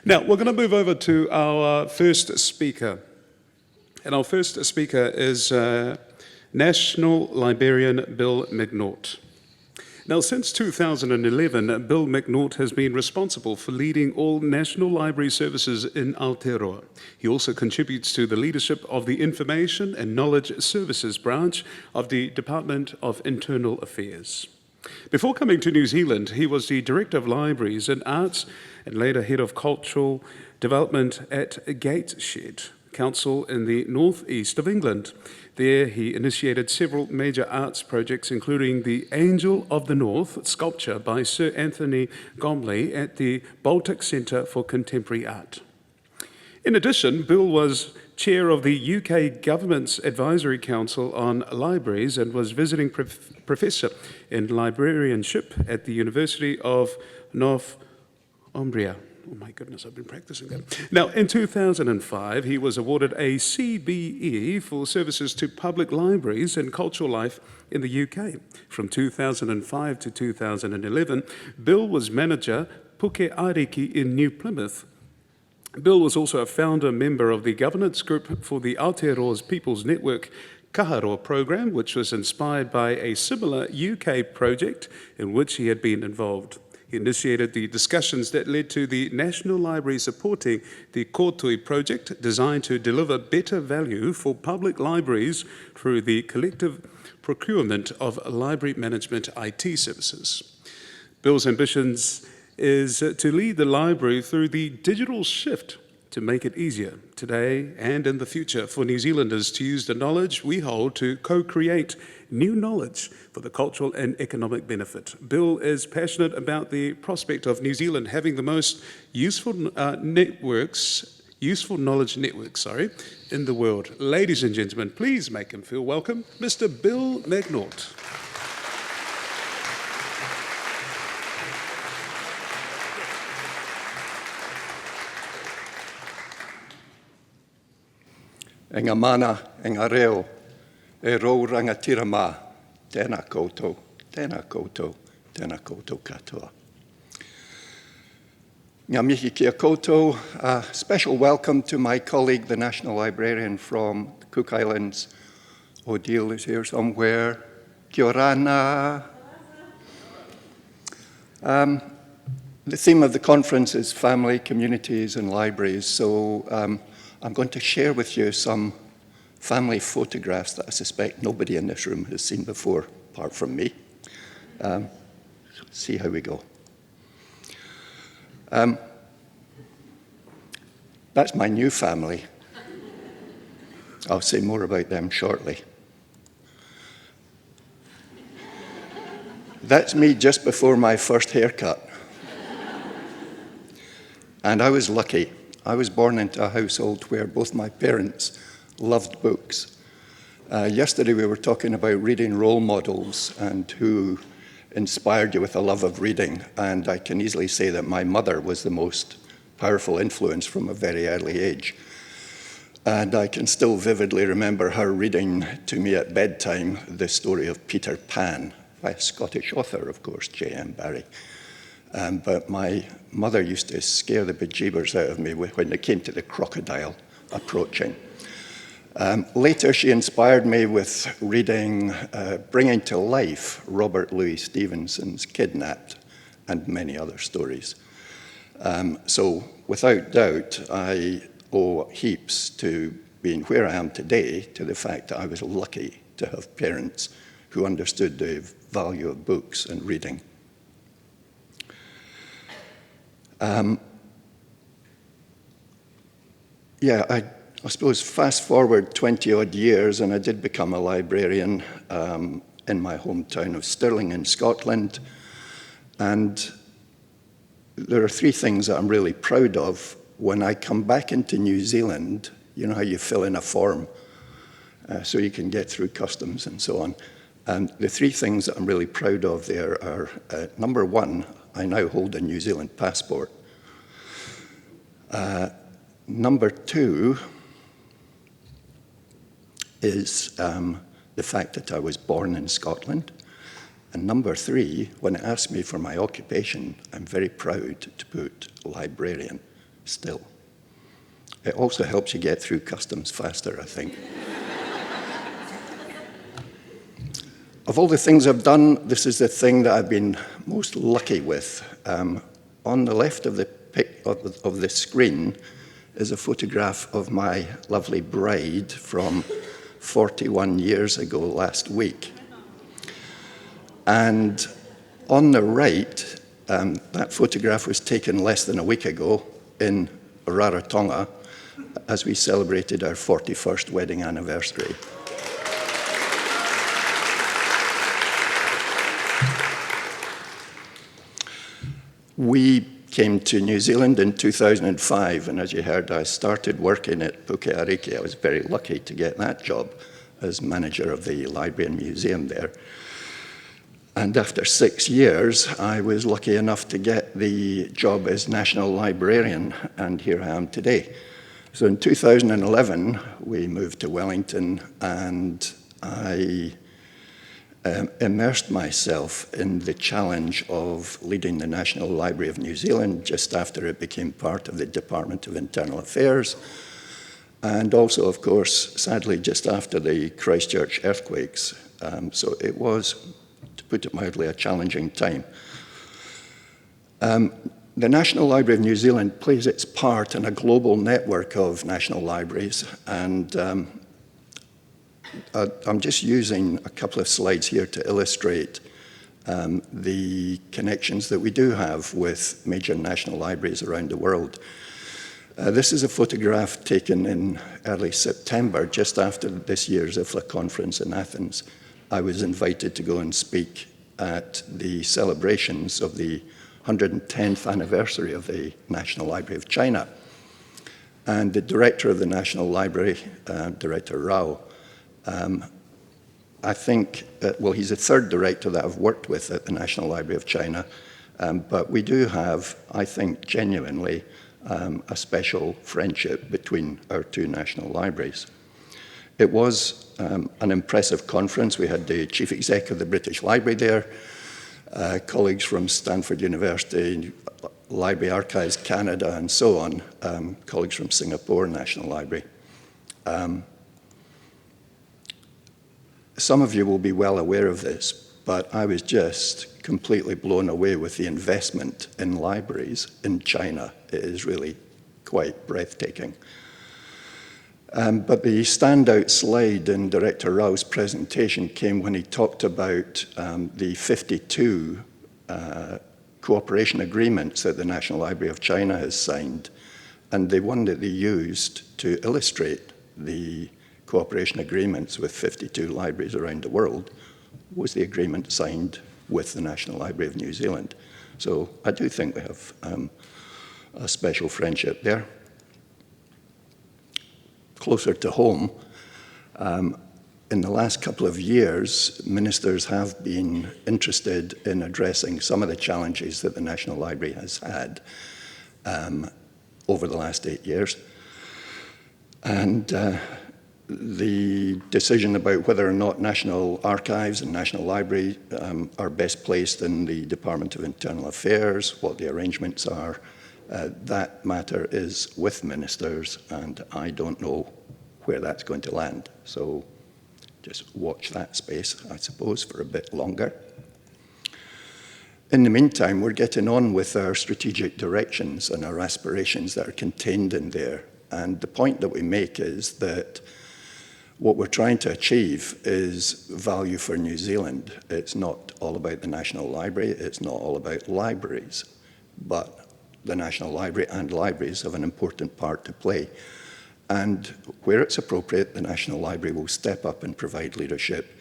Now, we're going to move over to our first speaker. And our first speaker is National Librarian Bill Macnaught. Now, since 2011, Bill Macnaught has been responsible for leading all national library services in Aotearoa. He also contributes to the leadership of the Information and Knowledge Services branch of the Department of Internal Affairs. Before coming to New Zealand, he was the Director of Libraries and Arts and later Head of Cultural Development at Gateshead Council in the northeast of England. There he initiated several major arts projects, including the Angel of the North sculpture by Sir Anthony Gomley at the Baltic Centre for Contemporary Art. In addition, Bill was chair of the UK Government's Advisory Council on Libraries and was visiting professor in librarianship at the University of Northumbria. Oh my goodness, I've been practicing that. Now, in 2005, he was awarded a CBE for services to public libraries and cultural life in the UK. From 2005 to 2011, Bill was manager Puke Ariki in New Plymouth. Bill was also a founder member of the governance group for the Aotearoa's People's Network Kaharoa program, which was inspired by a similar UK project in which he had been involved. He initiated the discussions that led to the National Library supporting the Kōtui project, designed to deliver better value for public libraries through the collective procurement of library management IT services. Bill's ambitions is to lead the library through the digital shift to make it easier today and in the future for New Zealanders to use the knowledge we hold to co-create new knowledge for the cultural and economic benefit. Bill is passionate about the prospect of New Zealand having the most useful knowledge networks, in the world. Ladies and gentlemen, please make him feel welcome, Mr. Bill Macnaught. E ngā mana, e ngā reo, e rou rangatira mā, tēnā koutou, tēnā koutou, tēnā koutou katoa. Ngā mihi kia koutou, a special welcome to my colleague, the National Librarian from the Cook Islands. Odile is here somewhere. Kia orana. The theme of the conference is family, communities, and libraries, so I'm going to share with you some family photographs that I suspect nobody in this room has seen before, apart from me. See how we go. That's my new family. I'll say more about them shortly. That's me just before my first haircut. And I was lucky. I was born into a household where both my parents loved books. Yesterday we were talking about reading role models and who inspired you with a love of reading, and I can easily say that my mother was the most powerful influence from a very early age. And I can still vividly remember her reading to me at bedtime the story of Peter Pan, by a Scottish author, of course, J.M. Barrie. But my mother used to scare the bejeebers out of me when it came to the crocodile approaching. Later, she inspired me with reading Bringing to Life, Robert Louis Stevenson's Kidnapped, and many other stories. So without doubt, I owe heaps to being where I am today to the fact that I was lucky to have parents who understood the value of books and reading. I suppose fast forward 20 odd years and I did become a librarian in my hometown of Stirling in Scotland. And there are three things that I'm really proud of. When I come back into New Zealand, you know how you fill in a form so you can get through customs and so on. And the three things that I'm really proud of there are, number one, I now hold a New Zealand passport. Number two is the fact that I was born in Scotland. And number three, when it asked me for my occupation, I'm very proud to put librarian. still. It also helps you get through customs faster, I think. Of all the things I've done, this is the thing that I've been most lucky with. On the left of the screen is a photograph of my lovely bride from 41 years ago last week. And on the right, that photograph was taken less than a week ago in Rarotonga as we celebrated our 41st wedding anniversary. We came to New Zealand in 2005, and as you heard, I started working at Pukana. I was very lucky to get that job as manager of the Librarian Museum there. And after 6 years, I was lucky enough to get the job as National Librarian, and here I am today. So in 2011, we moved to Wellington, and I immersed myself in the challenge of leading the National Library of New Zealand just after it became part of the Department of Internal Affairs, and also, of course, sadly, just after the Christchurch earthquakes. So it was, to put it mildly, a challenging time. The National Library of New Zealand plays its part in a global network of national libraries, and I'm just using a couple of slides here to illustrate the connections that we do have with major national libraries around the world. This is a photograph taken in early September, just after this year's IFLA conference in Athens. I was invited to go and speak at the celebrations of the 110th anniversary of the National Library of China. And the director of the National Library, Director Rao, I think, well, he's the third director that I've worked with at the National Library of China, but we do have, I think, genuinely a special friendship between our two national libraries. It was an impressive conference. We had the chief exec of the British Library there, colleagues from Stanford University, Library Archives Canada, and so on, colleagues from Singapore National Library. Some of you will be well aware of this, but I was just completely blown away with the investment in libraries in China. It is really quite breathtaking. But the standout slide in Director Rao's presentation came when he talked about the 52 cooperation agreements that the National Library of China has signed, and the one that they used to illustrate the cooperation agreements with 52 libraries around the world was the agreement signed with the National Library of New Zealand. So I do think we have a special friendship there. Closer to home, in the last couple of years, ministers have been interested in addressing some of the challenges that the National Library has had over the last 8 years. And the decision about whether or not National Archives and National Library are best placed in the Department of Internal Affairs, what the arrangements are, that matter is with ministers, and I don't know where that's going to land. So just watch that space, I suppose, for a bit longer. In the meantime, we're getting on with our strategic directions and our aspirations that are contained in there. And the point that we make is that what we're trying to achieve is value for New Zealand. It's not all about the National Library, it's not all about libraries, but the National Library and libraries have an important part to play. And where it's appropriate, the National Library will step up and provide leadership.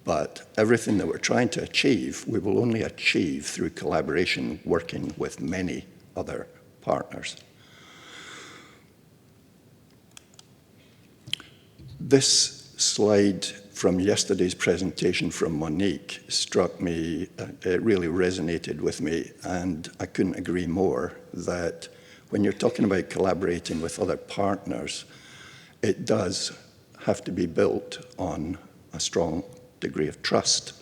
But everything that we're trying to achieve, we will only achieve through collaboration, working with many other partners. This slide from yesterday's presentation from Monique struck me, it really resonated with me, and I couldn't agree more that when you're talking about collaborating with other partners, it does have to be built on a strong degree of trust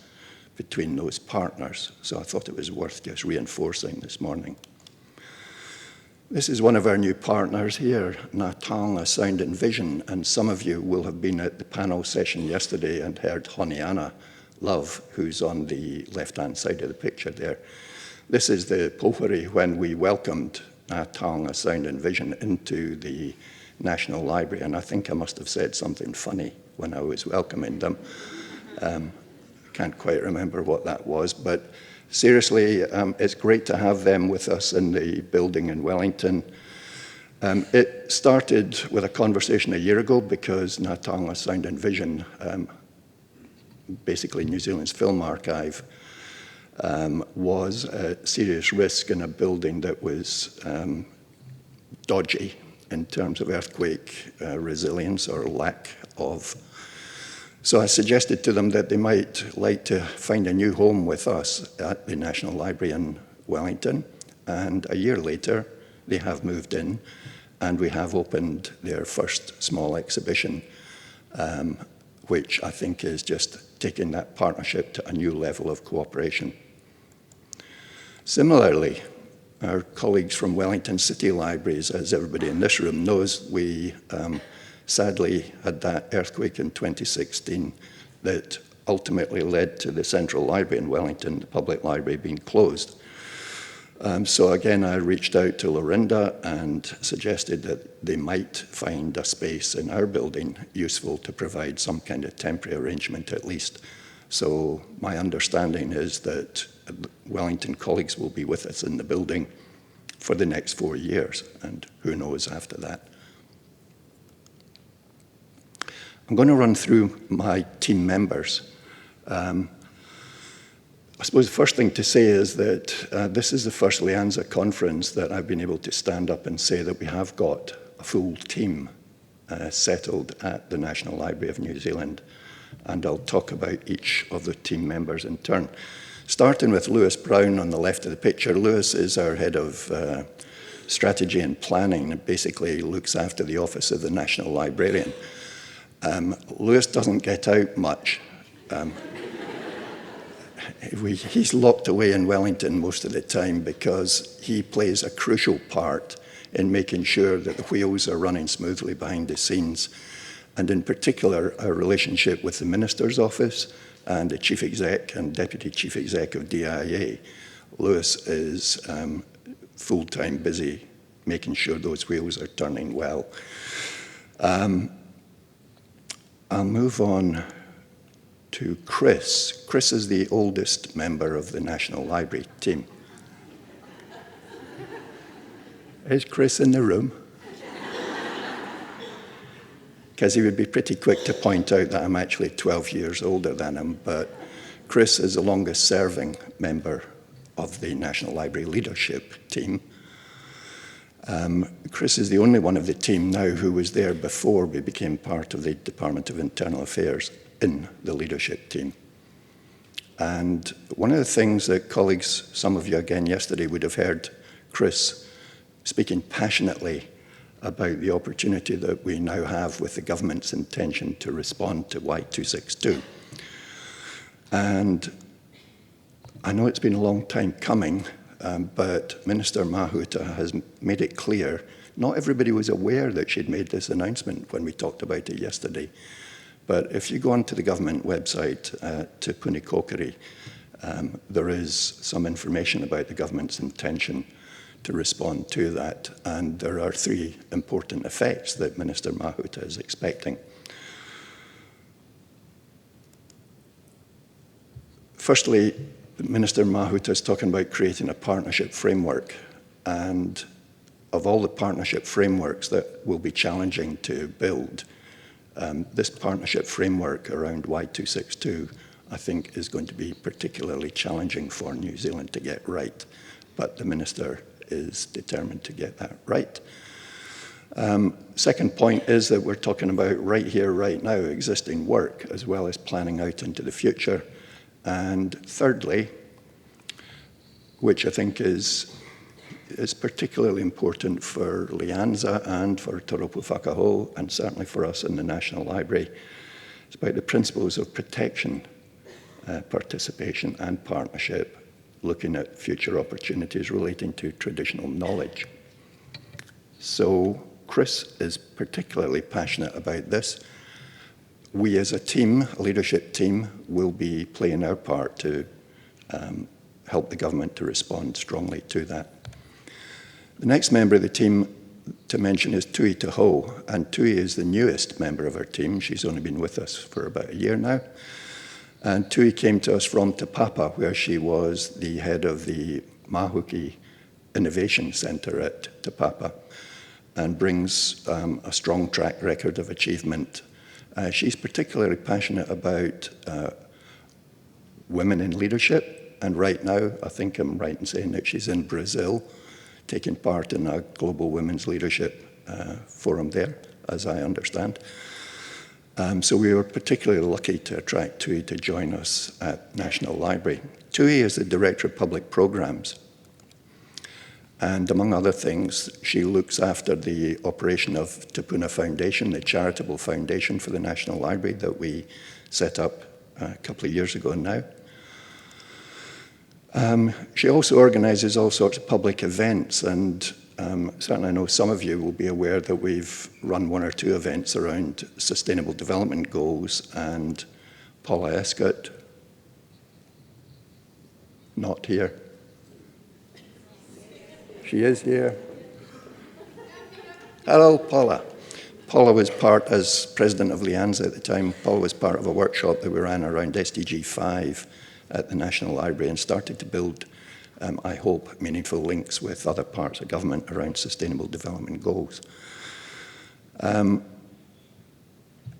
between those partners. So I thought it was worth just reinforcing this morning. This is one of our new partners here, Ngā Sound and Vision, and some of you will have been at the panel session yesterday and heard Honiana Love, who's on the left-hand side of the picture there. This is the pohuri when we welcomed Ngā Sound and Vision into the National Library, and I think I must have said something funny when I was welcoming them. Can't quite remember what that was, but seriously, it's great to have them with us in the building in Wellington. It started with a conversation a year ago because Ngā Sound and Vision, basically New Zealand's film archive, was a serious risk in a building that was dodgy in terms of earthquake resilience or lack of. So I suggested to them that they might like to find a new home with us at the National Library in Wellington. And a year later, they have moved in, and we have opened their first small exhibition, which I think is just taking that partnership to a new level of cooperation. Similarly, our colleagues from Wellington City Libraries, as everybody in this room knows, we sadly had that earthquake in 2016 that ultimately led to the Central Library in Wellington, the public library, being closed. So again, I reached out to Lorinda and suggested that they might find a space in our building useful to provide some kind of temporary arrangement at least. So my understanding is that Wellington colleagues will be with us in the building for the next 4 years, and who knows after that. I'm going to run through my team members. I suppose the first thing to say is that this is the first LIANZA conference that I've been able to stand up and say that we have got a full team settled at the National Library of New Zealand. And I'll talk about each of the team members in turn. Starting with Lewis Brown on the left of the picture. Lewis is our head of strategy and planning and basically looks after the office of the National Librarian. Lewis doesn't get out much. He's locked away in Wellington most of the time because he plays a crucial part in making sure that the wheels are running smoothly behind the scenes. And in particular, our relationship with the Minister's Office and the Chief Exec and Deputy Chief Exec of DIA. Lewis is full-time busy making sure those wheels are turning well. I'll move on to Chris. Chris is the oldest member of the National Library team. Is Chris in the room? Because he would be pretty quick to point out that I'm actually 12 years older than him, but Chris is the longest serving member of the National Library leadership team. Chris is the only one of the team now who was there before we became part of the Department of Internal Affairs in the leadership team. And one of the things that colleagues, some of you again yesterday, would have heard Chris speaking passionately about the opportunity that we now have with the government's intention to respond to Y262. And I know it's been a long time coming, but Minister Mahuta has made it clear. Not everybody was aware that she'd made this announcement when we talked about it yesterday. But if you go onto the government website to Puni Kokiri, there is some information about the government's intention to respond to that. And there are 3 important effects that Minister Mahuta is expecting. Firstly, Minister Mahuta is talking about creating a partnership framework. And of all the partnership frameworks that will be challenging to build, this partnership framework around Y262, I think, is going to be particularly challenging for New Zealand to get right. But the Minister is determined to get that right. Second point is that we're talking about right here, right now, existing work, as well as planning out into the future. And thirdly, which I think is particularly important for LIANZA and for Toropu Whakaho, and certainly for us in the National Library, it's about the principles of protection, participation and partnership, looking at future opportunities relating to traditional knowledge. So Chris is particularly passionate about this. We as a team, a leadership team, will be playing our part to help the government to respond strongly to that. The next member of the team to mention is Tohu, and Tohu is the newest member of our team. She's only been with us for about a year now. And Tohu came to us from Te Papa, where she was the head of the Mahuki Innovation Centre at Te Papa, and brings a strong track record of achievement. She's particularly passionate about women in leadership, and right now, I think I'm right in saying that she's in Brazil, taking part in a global women's leadership forum there, as I understand. So we were particularly lucky to attract Tohu to join us at National Library. Tohu is the Director of Public Programs. And among other things, she looks after the operation of Te Puna Foundation, the charitable foundation for the National Library that we set up a couple of years ago now. She also organises all sorts of public events, and certainly I know some of you will be aware that we've run one or two events around Sustainable Development Goals, and Paula Escott, not here. She is here. Hello, Paula. Paula was part, as president of LIANZA at the time, Paula was part of a workshop that we ran around SDG 5 at the National Library and started to build, I hope, meaningful links with other parts of government around sustainable development goals.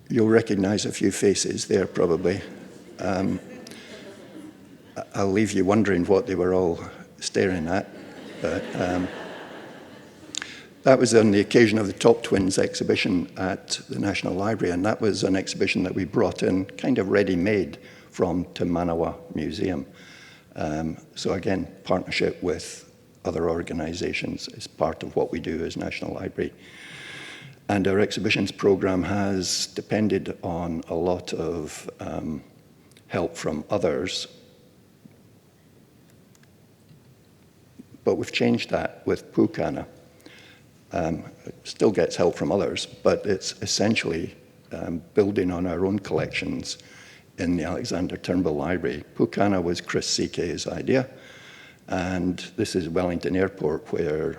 You'll recognise a few faces there, probably. I'll leave you wondering what they were all staring at. But that was on the occasion of the Top Twins exhibition at the National Library, and that was an exhibition that we brought in kind of ready-made from Te Manawa Museum. So again, partnership with other organisations is part of what we do as National Library. And our exhibitions programme has depended on a lot of help from others. But we've changed that with Pukana. It still gets help from others, but it's essentially building on our own collections in the Alexander Turnbull Library. Pukana was Chris Sike's idea, and this is Wellington Airport, where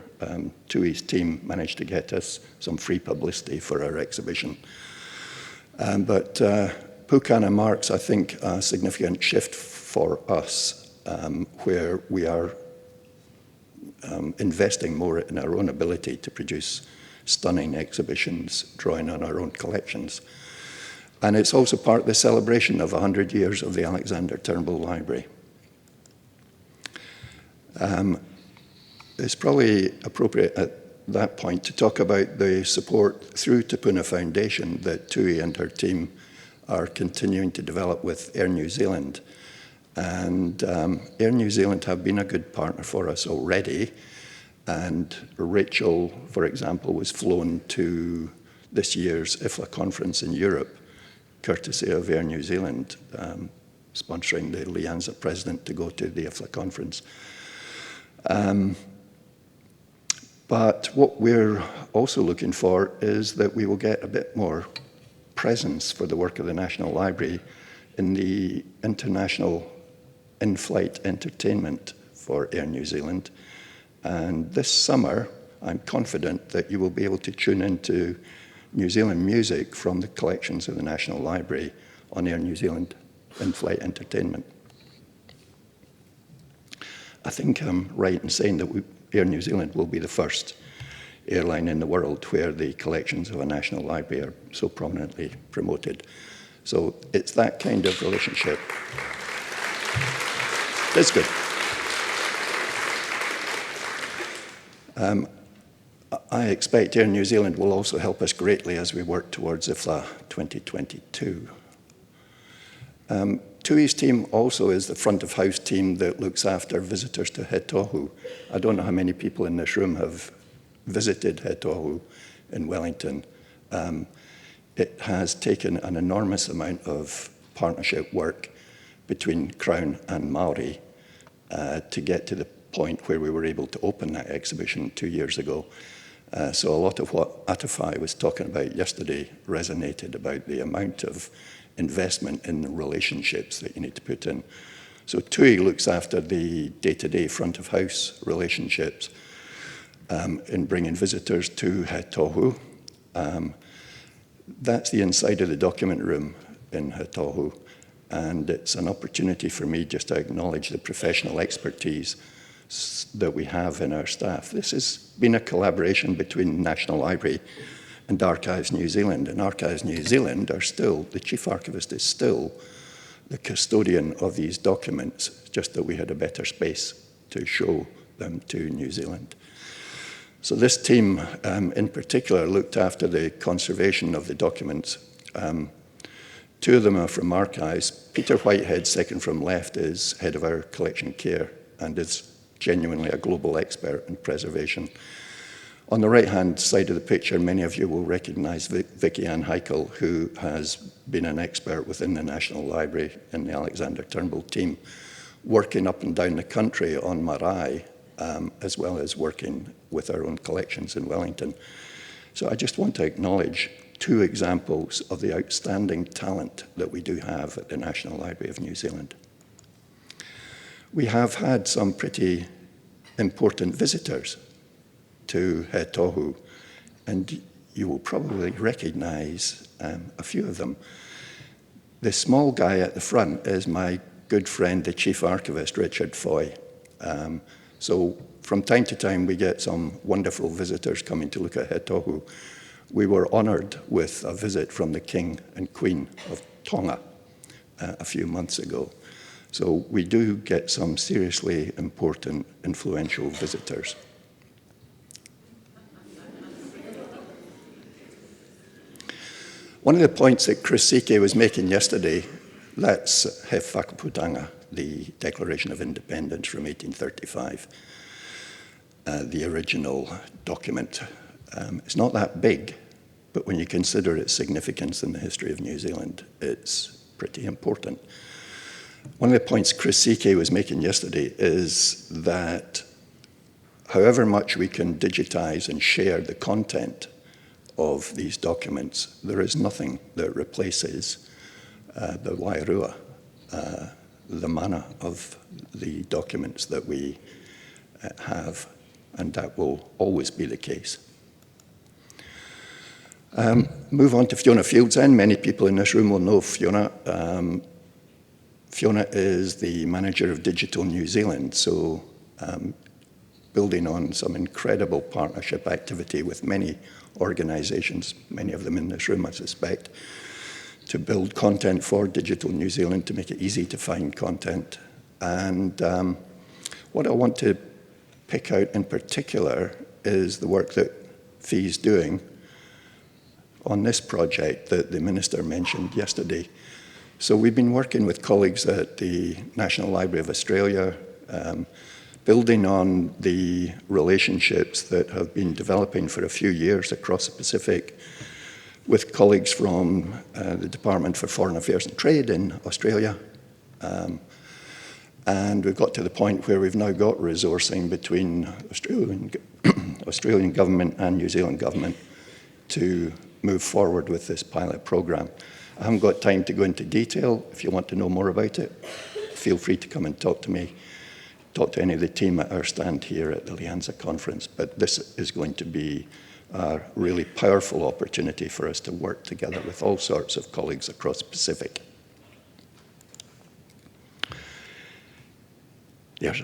Tohu's team managed to get us some free publicity for our exhibition. But Pukana marks, I think, a significant shift for us, where we are investing more in our own ability to produce stunning exhibitions, drawing on our own collections. And it's also part of the celebration of 100 years of the Alexander Turnbull Library. It's probably appropriate at that point to talk about the support through Te Puna Foundation that Tohu and her team are continuing to develop with Air New Zealand. And Air New Zealand have been a good partner for us already. And Rachel, for example, was flown to this year's IFLA conference in Europe, courtesy of Air New Zealand, sponsoring the LIANZA president to go to the IFLA conference. But what we're also looking for is that we will get a bit more presence for the work of the National Library in the international in-flight entertainment for Air New Zealand. And this summer, I'm confident that you will be able to tune into New Zealand music from the collections of the National Library on Air New Zealand in-flight entertainment. I think I'm right in saying that Air New Zealand will be the first airline in the world where the collections of a National Library are so prominently promoted. So it's that kind of relationship. That's good. I expect Air New Zealand will also help us greatly as we work towards IFLA 2022. Tohu's team also is the front of house team that looks after visitors to He Tohu. I don't know how many people in this room have visited He Tohu in Wellington. It has taken an enormous amount of partnership work between Crown and Maori to get to the point where we were able to open that exhibition 2 years ago. So a lot of what Atafai was talking about yesterday resonated about the amount of investment in the relationships that you need to put in. So Tohu looks after the day-to-day front-of-house relationships in bringing visitors to Tohu. That's the inside of the document room in Tohu, and it's an opportunity for me just to acknowledge the professional expertise that we have in our staff. This has been a collaboration between National Library and Archives New Zealand, and Archives New Zealand are still, the Chief Archivist is still the custodian of these documents, just that we had a better space to show them to New Zealand. So this team in particular looked after the conservation of the documents. Two of them are from Archives. Peter Whitehead, second from left, is head of our collection care and is genuinely a global expert in preservation. On the right-hand side of the picture, many of you will recognize Vicky Ann Heikel, who has been an expert within the National Library and the Alexander Turnbull team, working up and down the country on marae, as well as working with our own collections in Wellington. So I just want to acknowledge two examples of the outstanding talent that we do have at the National Library of New Zealand. We have had some pretty important visitors to Tohu, and you will probably recognize a few of them. The small guy at the front is my good friend, the Chief Archivist, Richard Foy. So from time to time, we get some wonderful visitors coming to look at Tohu. We were honored with a visit from the King and Queen of Tonga a few months ago. So we do get some seriously important, influential visitors. One of the points that Chris Sike was making yesterday, that's He Whakaputanga, the Declaration of Independence from 1835, the original document. It's not that big, but when you consider its significance in the history of New Zealand, it's pretty important. One of the points Chris Sike was making yesterday is that however much we can digitize and share the content of these documents, there is nothing that replaces the wairua, the mana of the documents that we have, and that will always be the case. Move on to Fiona Fieldsend. Many people in this room will know Fiona. Fiona is the manager of Digital New Zealand, so building on some incredible partnership activity with many organizations, many of them in this room, I suspect, to build content for Digital New Zealand, to make it easy to find content. And what I want to pick out in particular is the work that Fi's doing on this project that the Minister mentioned yesterday. So we've been working with colleagues at the National Library of Australia, building on the relationships that have been developing for a few years across the Pacific with colleagues from the Department for Foreign Affairs and Trade in Australia. And we've got to the point where we've now got resourcing between Australian government and New Zealand government to move forward with this pilot program. I haven't got time to go into detail. If you want to know more about it, feel free to come and talk to me, talk to any of the team at our stand here at the LIANZA conference. But this is going to be a really powerful opportunity for us to work together with all sorts of colleagues across the Pacific. There's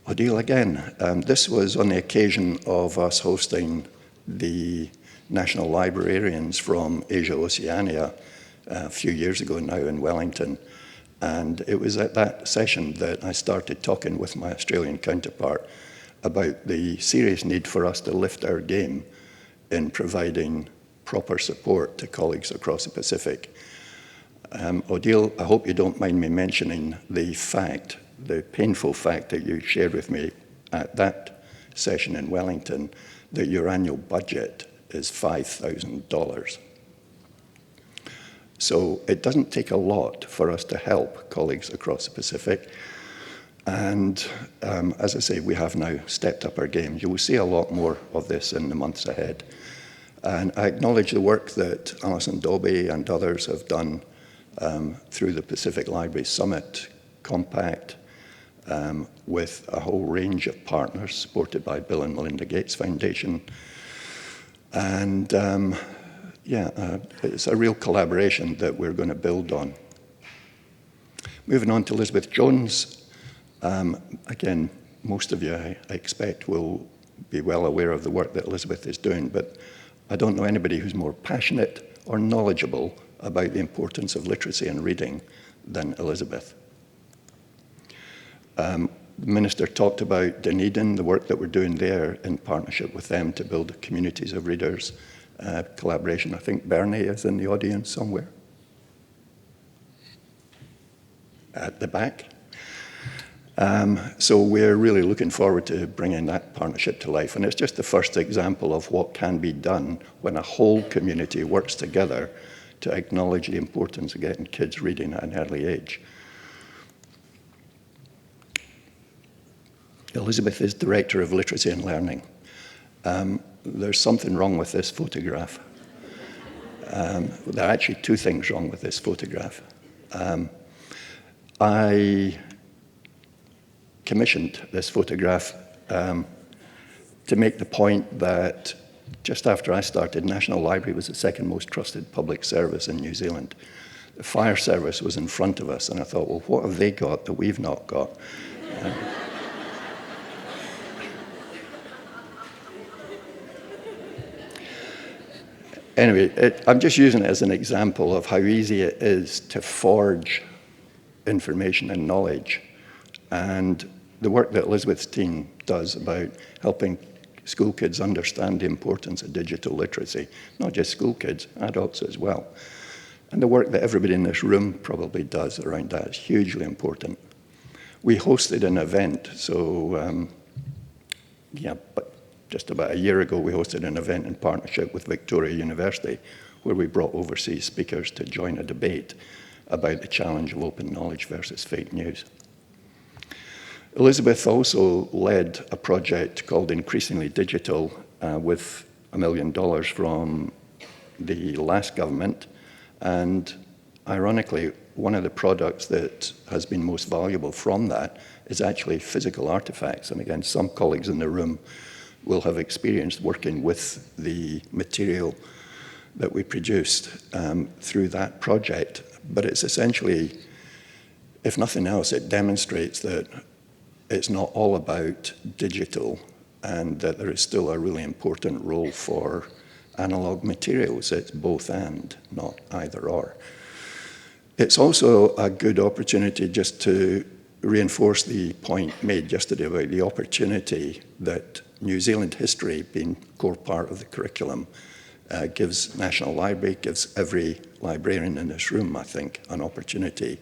Odile again. This was on the occasion of us hosting the National Librarians from Asia Oceania a few years ago now in Wellington. And it was at that session that I started talking with my Australian counterpart about the serious need for us to lift our game in providing proper support to colleagues across the Pacific. Odile, I hope you don't mind me mentioning the painful fact that you shared with me at that session in Wellington, that your annual budget is $5,000. So it doesn't take a lot for us to help colleagues across the Pacific. And as I say, we have now stepped up our game. You will see a lot more of this in the months ahead. And I acknowledge the work that Alison Dobie and others have done through the Pacific Library Summit Compact with a whole range of partners supported by Bill and Melinda Gates Foundation. And it's a real collaboration that we're going to build on. Moving on to Elizabeth Jones. Again, most of you, I expect, will be well aware of the work that Elizabeth is doing, but I don't know anybody who's more passionate or knowledgeable about the importance of literacy and reading than Elizabeth. The Minister talked about Dunedin, the work that we're doing there in partnership with them to build communities of readers, collaboration. I think Bernie is in the audience somewhere. At the back. So we're really looking forward to bringing that partnership to life. And it's just the first example of what can be done when a whole community works together to acknowledge the importance of getting kids reading at an early age. Elizabeth is Director of Literacy and Learning. There's something wrong with this photograph. There are actually two things wrong with this photograph. I commissioned this photograph to make the point that just after I started, National Library was the second most trusted public service in New Zealand. The fire service was in front of us, and I thought, well, what have they got that we've not got? Anyway, I'm just using it as an example of how easy it is to forge information and knowledge. And the work that Elizabeth's team does about helping school kids understand the importance of digital literacy, not just school kids, adults as well. And the work that everybody in this room probably does around that is hugely important. We hosted an event, but just about a year ago, we hosted an event in partnership with Victoria University, where we brought overseas speakers to join a debate about the challenge of open knowledge versus fake news. Elizabeth also led a project called Increasingly Digital with $1 million from the last government. And ironically, one of the products that has been most valuable from that is actually physical artifacts. And again, some colleagues in the room will have experienced working with the material that we produced through that project. But it's essentially, if nothing else, it demonstrates that it's not all about digital and that there is still a really important role for analog materials. It's both and, not either or. It's also a good opportunity just to reinforce the point made yesterday about the opportunity that New Zealand history, being a core part of the curriculum, gives National Library, gives every librarian in this room, I think, an opportunity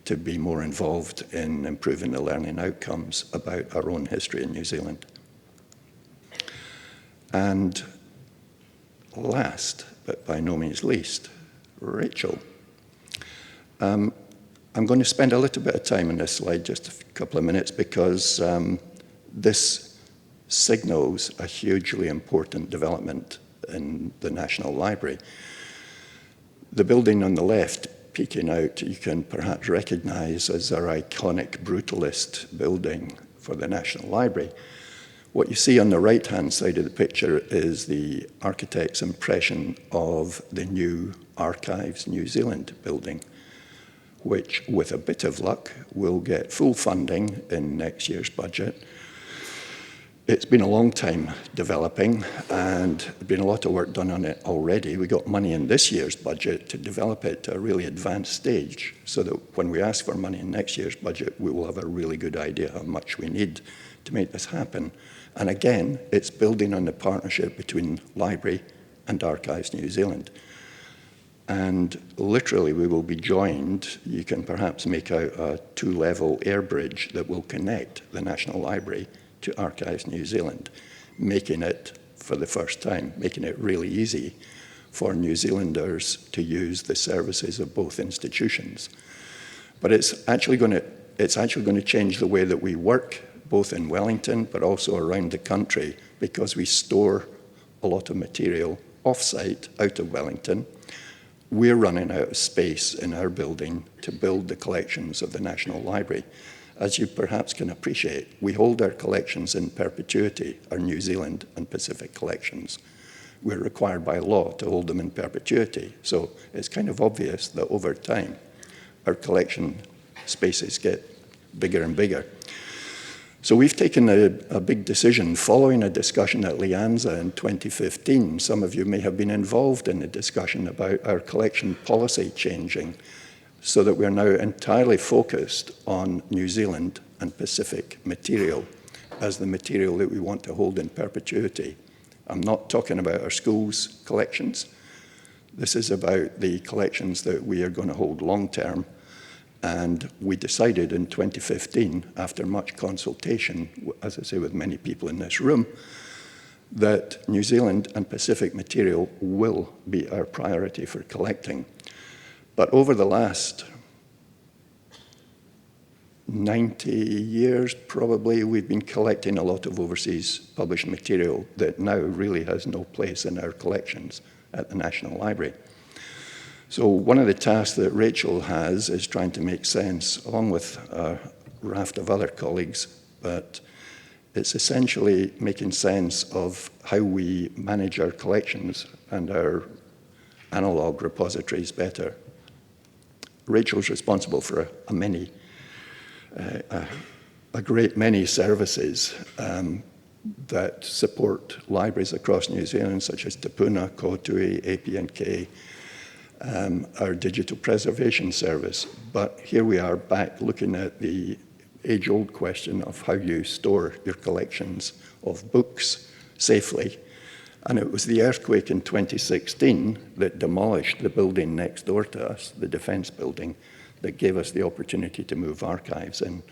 to be more involved in improving the learning outcomes about our own history in New Zealand. And last, but by no means least, Rachel. I'm going to spend a little bit of time on this slide, just a couple of minutes, because this signals a hugely important development in the National Library. The building on the left, peeking out, you can perhaps recognize as our iconic brutalist building for the National Library. What you see on the right-hand side of the picture is the architect's impression of the new Archives New Zealand building, which, with a bit of luck, will get full funding in next year's budget. It's been a long time developing, and there's been a lot of work done on it already. We got money in this year's budget to develop it to a really advanced stage, so that when we ask for money in next year's budget, we will have a really good idea how much we need to make this happen. And again, it's building on the partnership between Library and Archives New Zealand. And literally, we will be joined. You can perhaps make out a two-level air bridge that will connect the National Library to Archives New Zealand, making it, for the first time, making it really easy for New Zealanders to use the services of both institutions. But it's actually going to it's actually going to change the way that we work, both in Wellington but also around the country, because we store a lot of material off-site out of Wellington. We're running out of space in our building to build the collections of the National Library. As you perhaps can appreciate, we hold our collections in perpetuity, our New Zealand and Pacific collections. We're required by law to hold them in perpetuity, so it's kind of obvious that over time, our collection spaces get bigger and bigger. So we've taken a big decision following a discussion at LIANZA in 2015. Some of you may have been involved in the discussion about our collection policy changing so that we're now entirely focused on New Zealand and Pacific material as the material that we want to hold in perpetuity. I'm not talking about our schools' collections. This is about the collections that we are going to hold long-term. And we decided in 2015, after much consultation, as I say, with many people in this room, that New Zealand and Pacific material will be our priority for collecting. But over the last 90 years, probably, we've been collecting a lot of overseas published material that now really has no place in our collections at the National Library. So one of the tasks that Rachel has is trying to make sense, along with a raft of other colleagues, but it's essentially making sense of how we manage our collections and our analog repositories better. Rachel's responsible for a great many services that support libraries across New Zealand, such as Te Puna, Kokiri, AP&K, our digital preservation service. But here we are back looking at the age-old question of how you store your collections of books safely. And it was the earthquake in 2016 that demolished the building next door to us, the defense building, that gave us the opportunity to move archives in.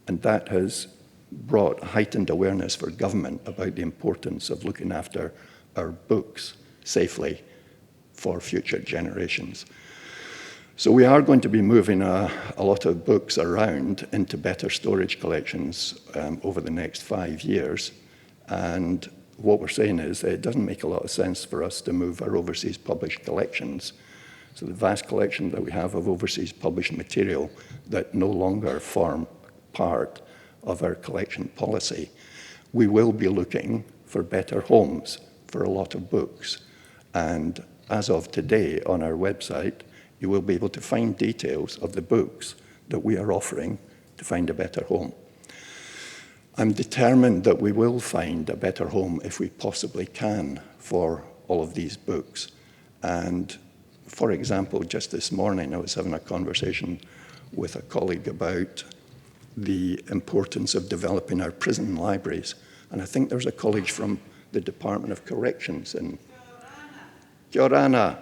And that has brought heightened awareness for government about the importance of looking after our books safely for future generations. So we are going to be moving a lot of books around into better storage collections over the next 5 years. And what we're saying is that it doesn't make a lot of sense for us to move our overseas published collections. So the vast collection that we have of overseas published material that no longer form part of our collection policy, we will be looking for better homes for a lot of books. And as of today, on our website, you will be able to find details of the books that we are offering to find a better home. I'm determined that we will find a better home if we possibly can for all of these books. And for example, just this morning, I was having a conversation with a colleague about the importance of developing our prison libraries. And I think there's a college from the Department of Corrections in Kia ora.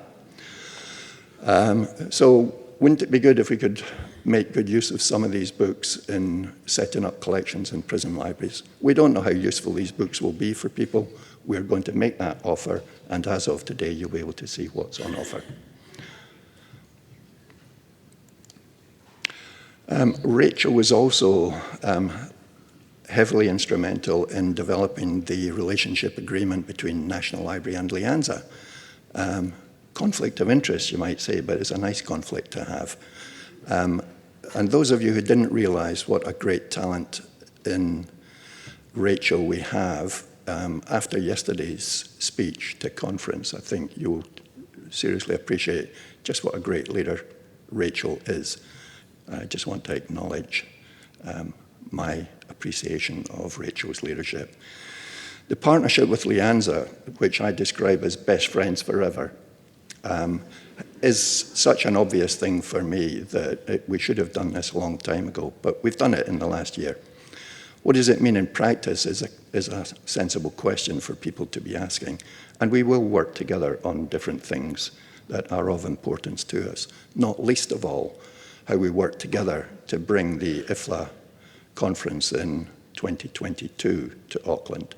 So wouldn't it be good if we could make good use of some of these books in setting up collections in prison libraries? We don't know how useful these books will be for people. We're going to make that offer, and as of today, you'll be able to see what's on offer. Rachel was also heavily instrumental in developing the relationship agreement between National Library and LIANZA. Conflict of interest, you might say, but it's a nice conflict to have. And those of you who didn't realize what a great talent in Rachel we have, after yesterday's speech to conference, I think you'll seriously appreciate just what a great leader Rachel is. I just want to acknowledge my appreciation of Rachel's leadership. The partnership with LIANZA, which I describe as best friends forever, is such an obvious thing for me that we should have done this a long time ago, but we've done it in the last year. What does it mean in practice is a sensible question for people to be asking. And we will work together on different things that are of importance to us, not least of all, how we work together to bring the IFLA conference in 2022 to Auckland.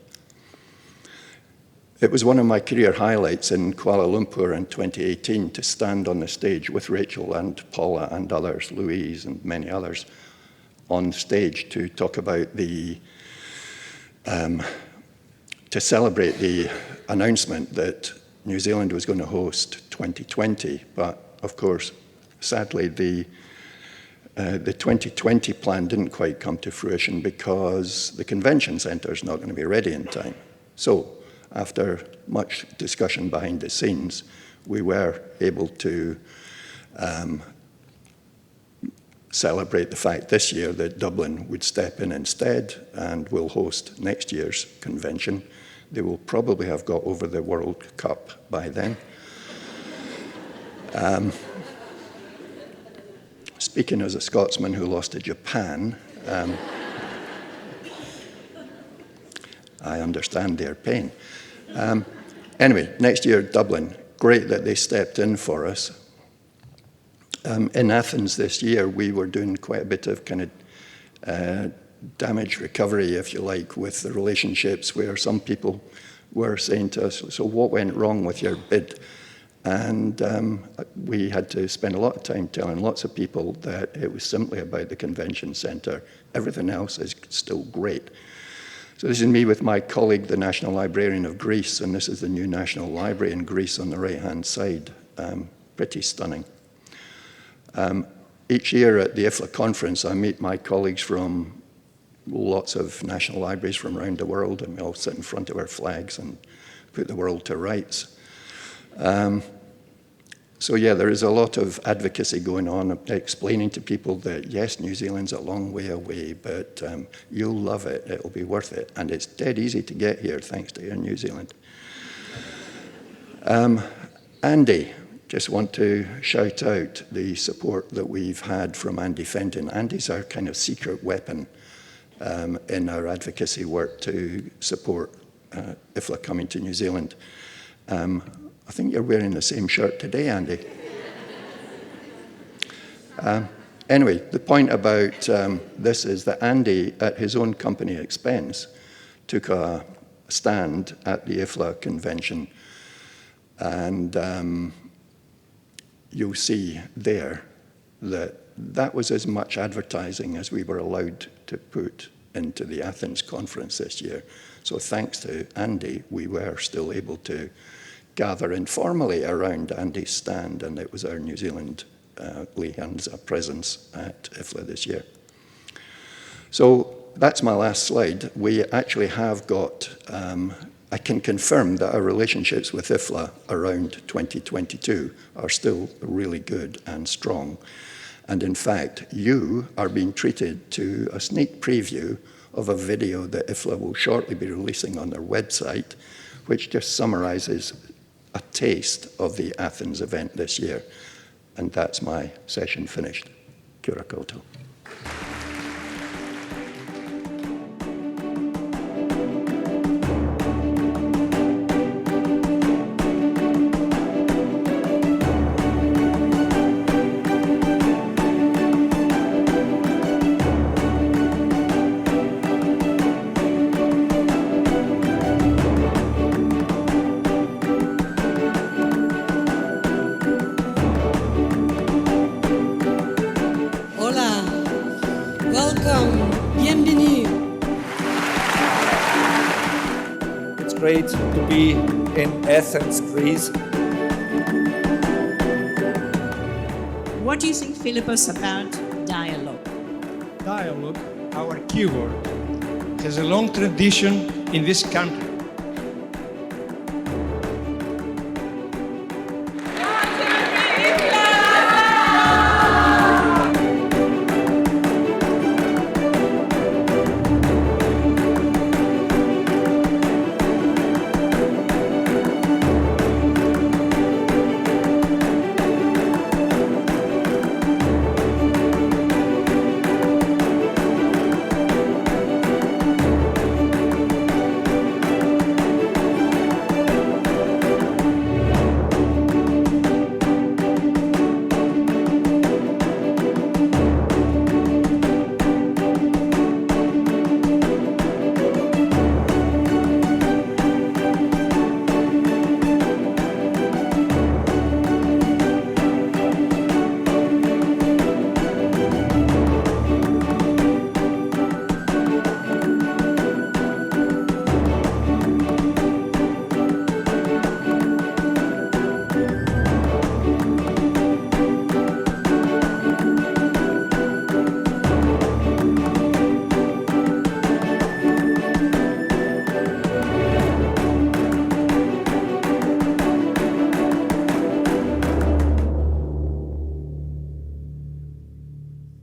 It was one of my career highlights in Kuala Lumpur in 2018 to stand on the stage with Rachel and Paula and others, Louise and many others, on stage to talk about to celebrate the announcement that New Zealand was going to host 2020. But of course, sadly, the 2020 plan didn't quite come to fruition because the convention centre is not going to be ready in time. So after much discussion behind the scenes, we were able to celebrate the fact this year that Dublin would step in instead and will host next year's convention. They will probably have got over the World Cup by then. Speaking as a Scotsman who lost to Japan, I understand their pain. Anyway, next year, Dublin. Great that they stepped in for us. In Athens this year, we were doing quite a bit of kind of damage recovery, if you like, with the relationships where some people were saying to us, so what went wrong with your bid? And we had to spend a lot of time telling lots of people that it was simply about the convention centre. Everything else is still great. So this is me with my colleague, the National Librarian of Greece, and this is the new National Library in Greece on the right-hand side. Pretty stunning. Each year at the IFLA conference, I meet my colleagues from lots of national libraries from around the world, and we all sit in front of our flags and put the world to rights. So yeah, there is a lot of advocacy going on, explaining to people that yes, New Zealand's a long way away, but you'll love it, it'll be worth it, and it's dead easy to get here thanks to Air New Zealand. Andy, just want to shout out the support that we've had from Andy Fenton. Andy's our kind of secret weapon in our advocacy work to support IFLA coming to New Zealand. I think you're wearing the same shirt today, Andy. Anyway, the point about this is that Andy, at his own company expense, took a stand at the IFLA convention, and you'll see there that that was as much advertising as we were allowed to put into the Athens conference this year. So thanks to Andy, we were still able to gather informally around Andy's stand, and it was our New Zealand LIANZA presence at IFLA this year. So that's my last slide. We actually have got, I can confirm that our relationships with IFLA around 2022 are still really good and strong. And in fact, you are being treated to a sneak preview of a video that IFLA will shortly be releasing on their website, which just summarizes a taste of the Athens event this year. And that's my session finished. Kia ora koutou. Great to be in Athens, Greece. What do you think, Philippos, about dialogue? Dialogue, our keyword, has a long tradition in this country.